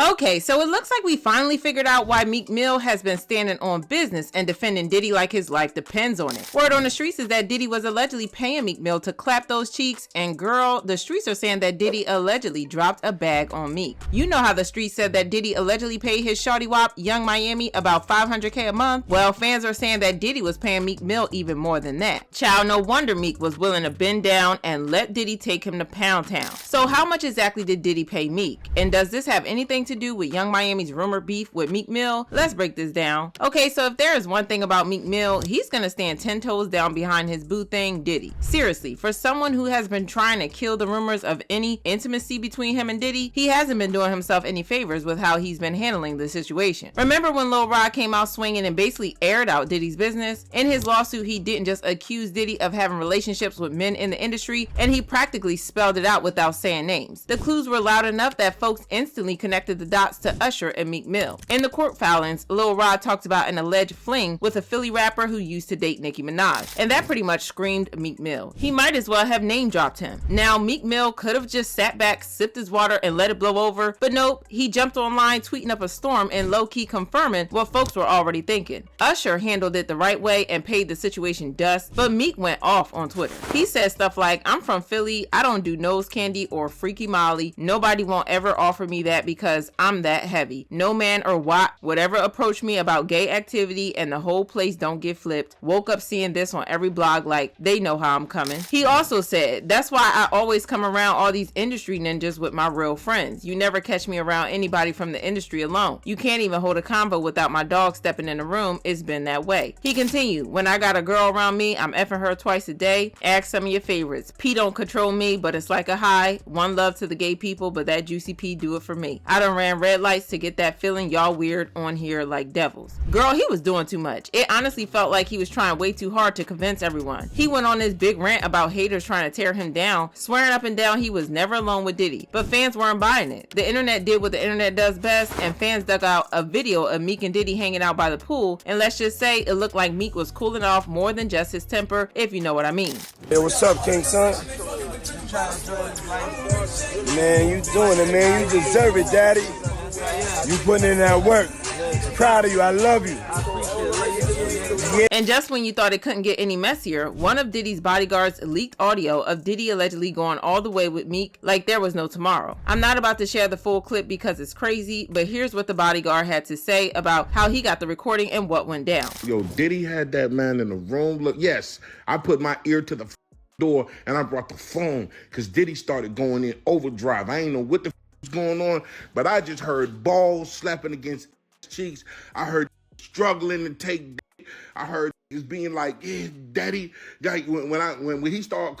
Okay, so it looks like we finally figured out why Meek Mill has been standing on business and defending Diddy like his life depends on it. Word on the streets is that Diddy was allegedly paying Meek Mill to clap those cheeks, and girl, the streets are saying that Diddy allegedly dropped a bag on Meek. You know how the streets said that Diddy allegedly paid his shawty wop, Young Miami, about $500K a month? Well, fans are saying that Diddy was paying Meek Mill even more than that. Child, no wonder Meek was willing to bend down and let Diddy take him to Pound Town. So how much exactly did Diddy pay Meek? And does this have anything to do with Young Miami's rumored beef with Meek Mill? Let's break this down. Okay, so if there is one thing about Meek Mill, he's gonna stand 10 toes down behind his boo thing, Diddy. Seriously, for someone who has been trying to kill the rumors of any intimacy between him and Diddy, he hasn't been doing himself any favors with how he's been handling the situation. Remember when Lil Rod came out swinging and basically aired out Diddy's business? In his lawsuit, he didn't just accuse Diddy of having relationships with men in the industry, and he practically spelled it out without saying names. The clues were loud enough that folks instantly connected the dots to Usher and Meek Mill. In the court filings, Lil Rod talked about an alleged fling with a Philly rapper who used to date Nicki Minaj, and that pretty much screamed Meek Mill. He might as well have name dropped him. Now, Meek Mill could have just sat back, sipped his water, and let it blow over, but nope, he jumped online tweeting up a storm and low-key confirming what folks were already thinking. Usher handled it the right way and paid the situation dust, but Meek went off on Twitter. He said stuff like, "I'm from Philly, I don't do nose candy or freaky molly, nobody won't ever offer me that because I'm that heavy. No man or would ever approach me about gay activity, and the whole place don't get flipped. Woke up seeing this on every blog like they know how I'm coming." He also said, "That's why I always come around all these industry ninjas with my real friends. You never catch me around anybody from the industry alone. You can't even hold a convo without my dog stepping in the room. It's been that way." He continued, "When I got a girl around me, I'm effing her twice a day. Ask some of your favorites. P don't control me, but it's like a high. One love to the gay people, but that juicy P do it for me. I done ran red lights to get that feeling. Y'all weird on here like devils." Girl, he was doing too much. It honestly felt like he was trying way too hard to convince everyone. He went on this big rant about haters trying to tear him down, swearing up and down he was never alone with Diddy, but fans weren't buying it. The internet did what the internet does best, and fans dug out a video of Meek and Diddy hanging out by the pool, and let's just say it looked like Meek was cooling off more than just his temper, if you know what I mean. Hey, what's up, King Son? Man, you doing it, man. You deserve it, Daddy. You putting in that work. Proud of you. I love you. Yeah. And just when you thought it couldn't get any messier, one of Diddy's bodyguards leaked audio of Diddy allegedly going all the way with Meek like there was no tomorrow. I'm not about to share the full clip because it's crazy, but here's what the bodyguard had to say about how he got the recording and what went down. Yo, Diddy had that man in the room. Look, yes, I put my ear to the door and I brought the phone because Diddy started going in overdrive. I ain't know what the was going on, but I just heard balls slapping against cheeks. I heard struggling to take. I heard is being like, "Yeah, daddy." Like when he started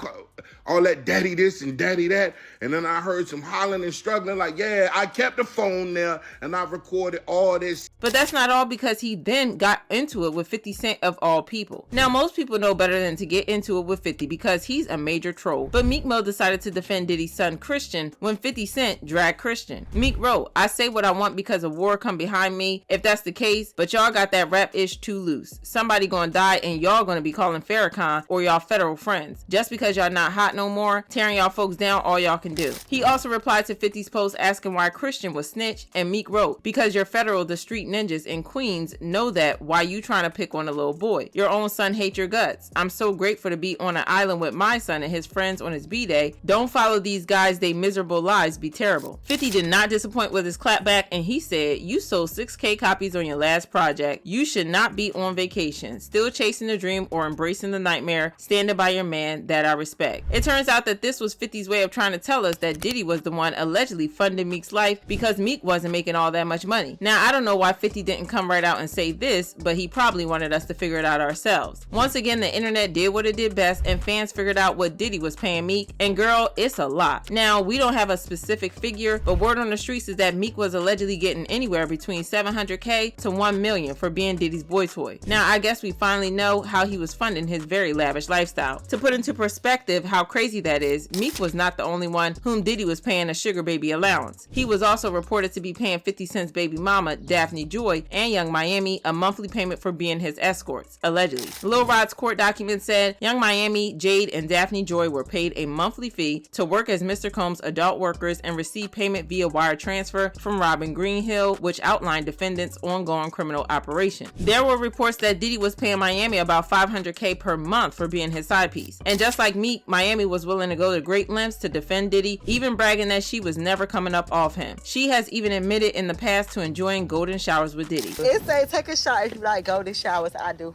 all that daddy this and daddy that, and then I heard some hollering and struggling. Like, yeah, I kept the phone there and I recorded all this. But that's not all, because he then got into it with 50 Cent of all people. Now, most people know better than to get into it with 50 because he's a major troll. But Meek Mill decided to defend Diddy's son Christian when 50 Cent dragged Christian. Meek wrote, "I say what I want because a war come behind me. If that's the case, but y'all got that rap ish too loose. Somebody gonna die and y'all gonna be calling Farrakhan or y'all federal friends. Just because y'all not hot no more, tearing y'all folks down, all y'all can do." He also replied to 50's post asking why Christian was snitch, and Meek wrote, "Because you're federal, the street ninjas in Queens know that. Why you trying to pick on a little boy? Your own son hates your guts. I'm so grateful to be on an island with my son and his friends on his B-Day. Don't follow these guys, they miserable lives be terrible." 50 did not disappoint with his clapback, and he said, "You sold 6K copies on your last project. You should not be on vacation, still chasing the dream or embracing the nightmare, standing by your man, that I respect." It turns out that this was 50's way of trying to tell us that Diddy was the one allegedly funding Meek's life because Meek wasn't making all that much money. Now, I don't know why 50 didn't come right out and say this, but he probably wanted us to figure it out ourselves. Once again, the internet did what it did best, and fans figured out what Diddy was paying Meek, and girl, it's a lot. Now, we don't have a specific figure, but word on the streets is that Meek was allegedly getting anywhere between $700K to $1 million for being Diddy's boy toy. Now, I guess we finally know how he was funding his very lavish lifestyle. To put into perspective how crazy that is, Meek was not the only one whom Diddy was paying a sugar baby allowance. He was also reported to be paying 50 Cent's baby mama, Daphne Joy, and Young Miami a monthly payment for being his escorts, allegedly. Lil Rod's court document said Young Miami, Jade, and Daphne Joy were paid a monthly fee to work as Mr. Combs' adult workers and receive payment via wire transfer from Robin Greenhill, which outlined defendants' ongoing criminal operation. There were reports that Diddy was paying Miami about $500K per month for being his side piece. And just like Meek, Miami was willing to go to great lengths to defend Diddy, even bragging that she was never coming up off him. She has even admitted in the past to enjoying golden showers with Diddy. It say take a shower if you like golden showers. I do.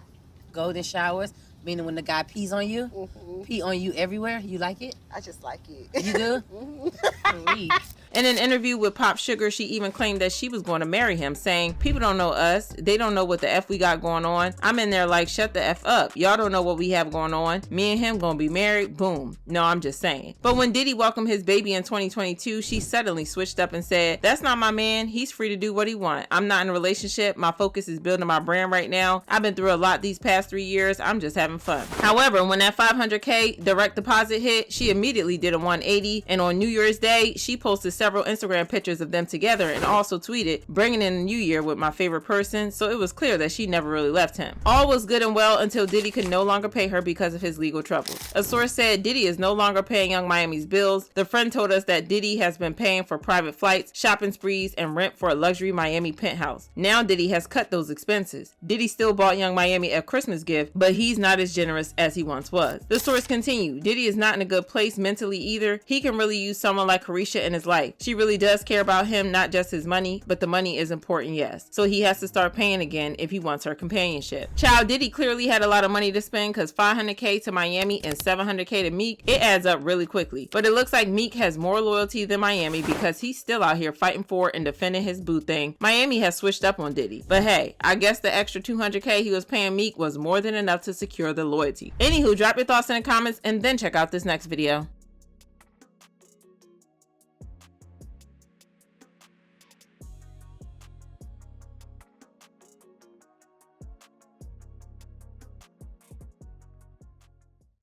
Golden showers, meaning when the guy pees on you, pee on you everywhere. You like it? I just like it. You do? Please. In an interview with Pop Sugar, she even claimed that she was going to marry him, saying, "People don't know us. They don't know what the F we got going on. I'm in there like, shut the F up. Y'all don't know what we have going on. Me and him gonna be married. Boom." No, I'm just saying. But when Diddy welcomed his baby in 2022, she suddenly switched up and said, "That's not my man. He's free to do what he wants. I'm not in a relationship. My focus is building my brand right now. I've been through a lot these past 3 years. I'm just having fun." However, when that $500K direct deposit hit, she immediately did a 180, and on New Year's Day, she posted several Instagram pictures of them together and also tweeted, "Bringing in the new year with my favorite person," so it was clear that she never really left him. All was good and well until Diddy could no longer pay her because of his legal troubles. A source said Diddy is no longer paying Young Miami's bills. The friend told us that Diddy has been paying for private flights, shopping sprees, and rent for a luxury Miami penthouse. Now Diddy has cut those expenses. Diddy still bought Young Miami a Christmas gift, but he's not as generous as he once was. The source continued, Diddy is not in a good place mentally either. He can really use someone like Carisha in his life. She really does care about him, not just his money, but the money is important, yes. So he has to start paying again if he wants her companionship. Child, Diddy clearly had a lot of money to spend, because $500K to Miami and $700K to Meek, it adds up really quickly. But it looks like Meek has more loyalty than Miami, because he's still out here fighting for and defending his boo thing. Miami has switched up on Diddy. But hey, I guess the extra $200K he was paying Meek was more than enough to secure the loyalty. Anywho, drop your thoughts in the comments and then check out this next video.